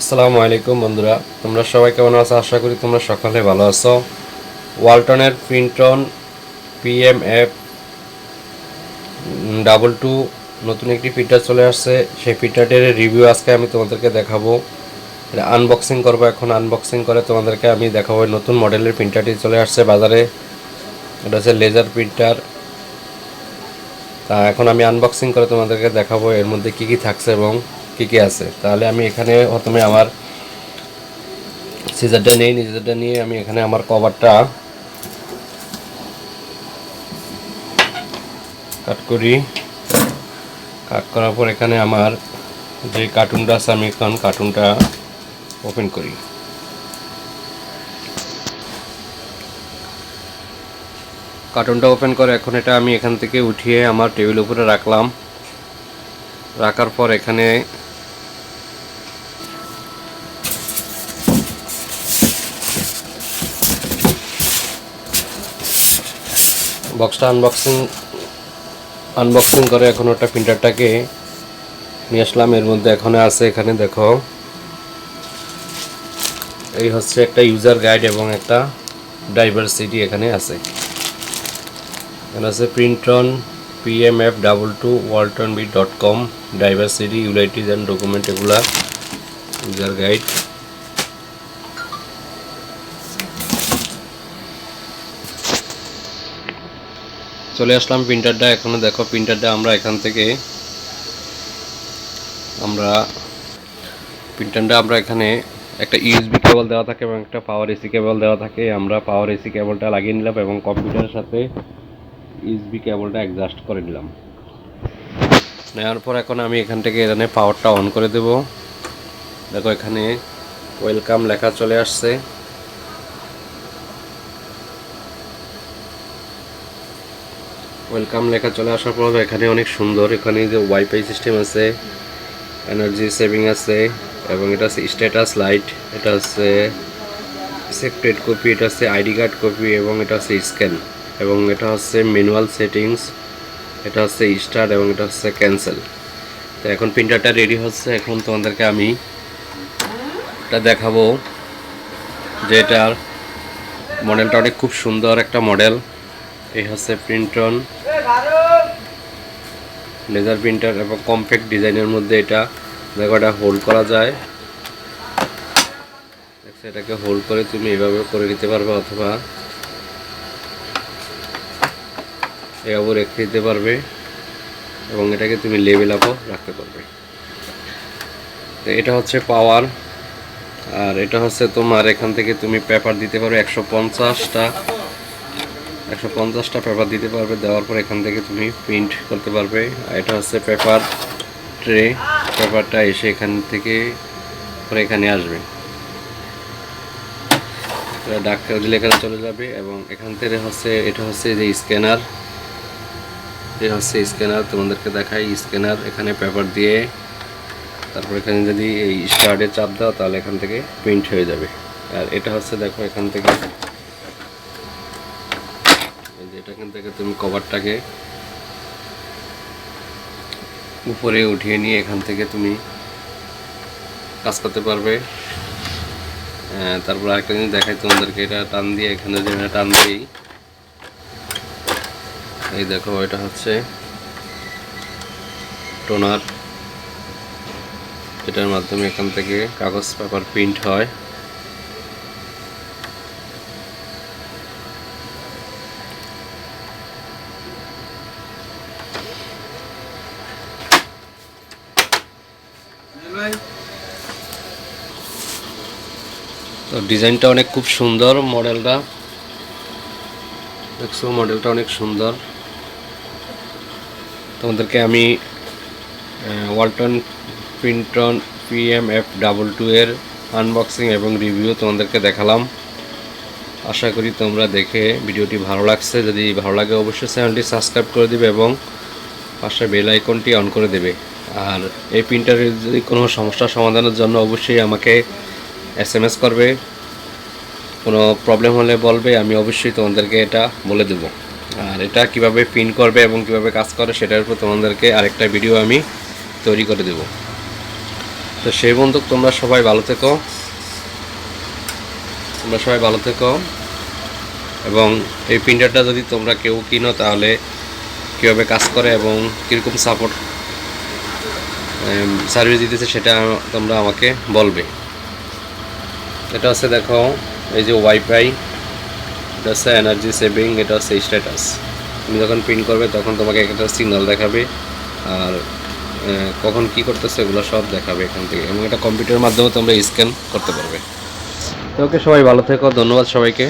আসসালামু আলাইকুম বন্ধুরা, তোমরা সবাই কেমন আছো? আশা করি তোমরা সকলে ভালো আছো। ওয়ালটনের প্রিন্টন PMF22 নতুন একটি প্রিন্টার চলে আসছে। সেই প্রিন্টারটির রিভিউ আজকে আমি তোমাদেরকে দেখাবো। এটা আনবক্সিং করব। এখন আনবক্সিং করে তোমাদেরকে আমি দেখাবো। নতুন মডেলের প্রিন্টারটি চলে আসছে বাজারে। এটা হচ্ছে লেজার প্রিন্টার। তা এখন আমি আনবক্সিং করে তোমাদেরকে দেখাবো এর মধ্যে কি কি থাকছে এবং কি কি আছে। তাহলে আমি এখানে প্রথমে আমার সিজারটা নিয়ে আমি এখানে আমার কভারটা কাট করার পর এখানে আমার যে কার্টুনটা আছে আমি এখন কার্টুনটা ওপেন করি। কার্টুনটা ওপেন করে এখন এটা আমি এখান থেকে উঠিয়ে আমার টেবিল উপরে রাখলাম। রাখার পর এখানে বক্সটা আনবক্সিং করে এখন ওটা প্রিন্টারটাকে নিয়ে আসলাম। এর মধ্যে এখানে দেখো, এই হচ্ছে একটা ইউজার গাইড এবং একটা ডাইভার্সিটি এখানে আছে। এখানে আছে প্রিন্টন PMF22 waltonb.com diversity utilities and document, এগুলা ইউজার গাইড। চলে আসলাম প্রিন্টারটা। এখনো দেখো প্রিন্টারটা আমরা এখান থেকে এখানে একটা ইউএসবি কেবল দেওয়া থাকে এবং একটা পাওয়ার এসি কেবল দেওয়া থাকে। আমরা পাওয়ার এসি কেবলটা লাগিয়ে নিলাম এবং কম্পিউটারের সাথে ইউএসবি কেবলটা অ্যাডজাস্ট করে নিলাম। নেওয়ার পর এখন আমি এখান থেকে এখানে পাওয়ারটা অন করে দেব। দেখো এখানে ওয়েলকাম লেখা চলে আসছে। ওয়েলকাম লেখা চলে আসার পর এখানে অনেক সুন্দর, এখানে যে ওয়াইফাই সিস্টেম আছে, এনার্জি সেভিং আছে এবং এটা আছে স্ট্যাটাস লাইট, এটা আছে সেক্রেট কপি, এটা আছে আইডি কার্ড কপি এবং এটা আছে স্ক্যান এবং এটা হচ্ছে ম্যানুয়াল সেটিংস, এটা হচ্ছে স্টার্ট এবং এটা হচ্ছে ক্যান্সেল। তো এখন প্রিন্টারটা রেডি হচ্ছে। এখন তোমাদেরকে আমি এটা দেখাবো যে এটার মডেলটা অনেক খুব সুন্দর একটা মডেল। এই হচ্ছে প্রিন্টন লেজার প্রিন্টার এবং কম্প্যাক্ট ডিজাইনের মধ্যে এটা দেখো, এটা হোল্ড করা যায়। এটাকে হোল্ড করে তুমি এভাবে করে নিতে পারবে অথবা এভাবে রেখে দিতে পারবে এবং এটাকে তুমি লেভেল আপও রাখতে পারবে। তো এটা হচ্ছে পাওয়ার, আর এটা হচ্ছে তোমার এখান থেকে তুমি পেপার দিতে পারবে 150টা পেপার দিতে পারবে। দেওয়ার পর এখান থেকে তুমি প্রিন্ট করতে পারবে। আর এটা হচ্ছে পেপার ট্রে, পেপারটা এসে এখান থেকে পরে এখানে আসবে, ডাক্তার দিলে এখানে চলে যাবে এবং এখান থেকে এটা হচ্ছে যে স্ক্যানার, তোমাদেরকে দেখাই। স্ক্যানার এখানে পেপার দিয়ে তারপর এখানে যদি এই স্টার্টে চাপ দাও তাহলে এখান থেকে প্রিন্ট হয়ে যাবে। আর এটা হচ্ছে দেখো এখান থেকে তুমি কভারটাকে উপরে উঠিয়ে নিয়ে এখান থেকে তুমি কাজ করতে পারবে। তারপর আরেকটা জিনিস দেখাই তোমাদেরকে, এটা টান দিয়ে এখানে যে টান দিই, এই দেখো এটা হচ্ছে টোনার, এটার মাধ্যমে এখান থেকে কাগজ পেপার প্রিন্ট হয়। তো ডিজাইনটা অনেক খুব সুন্দর, মডেলটা দেখছো, মডেলটা অনেক সুন্দর। তোমাদেরকে আমি ওয়ালটন প্রিন্টন PMF22 এর আনবক্সিং এবং রিভিউ তোমাদেরকে দেখালাম। আশা করি তোমরা দেখে ভিডিওটি ভালো লাগছে। যদি ভালো লাগে অবশ্যই চ্যানেলটি সাবস্ক্রাইব করে দিবে এবং পাশে বেল আইকনটি অন করে দেবে। আর এই প্রিন্টারের যদি কোনো সমস্যা সমাধানের জন্য অবশ্যই আমাকে SMS করবে। কোনো প্রবলেম হলে বলবে, আমি অবশ্যই তোমাদেরকে এটা বলে দেব। আর এটা কিভাবে প্রিন্ট করবে এবং কিভাবে কাজ করে সেটার উপর তোমাদেরকে আরেকটা ভিডিও আমি তৈরি করে দেব। তো সেই বন্ধু তোমরা সবাই ভালো থেকো, এবং এই প্রিন্টারটা যদি তোমরা কেউ কিনো তাহলে কীভাবে কাজ করে এবং কীরকম সার্ভিস দিতেছে সেটা তোমরা আমাকে বলবে। এটা হচ্ছে দেখো এই যে ওয়াইফাই, এটা হচ্ছে এনার্জি সেভিং, এটা হচ্ছে স্ট্যাটাস। তুমি যখন প্রিন্ট করবে তখন তোমাকে একটা সিগন্যাল দেখাবে আর কখন কি করতেছে এগুলো সব দেখাবে এখান থেকে, এবং এটা কম্পিউটারের মাধ্যমে তোমরা স্ক্যান করতে পারবে। তো ওকে, সবাই ভালো থেকো, ধন্যবাদ সবাইকে।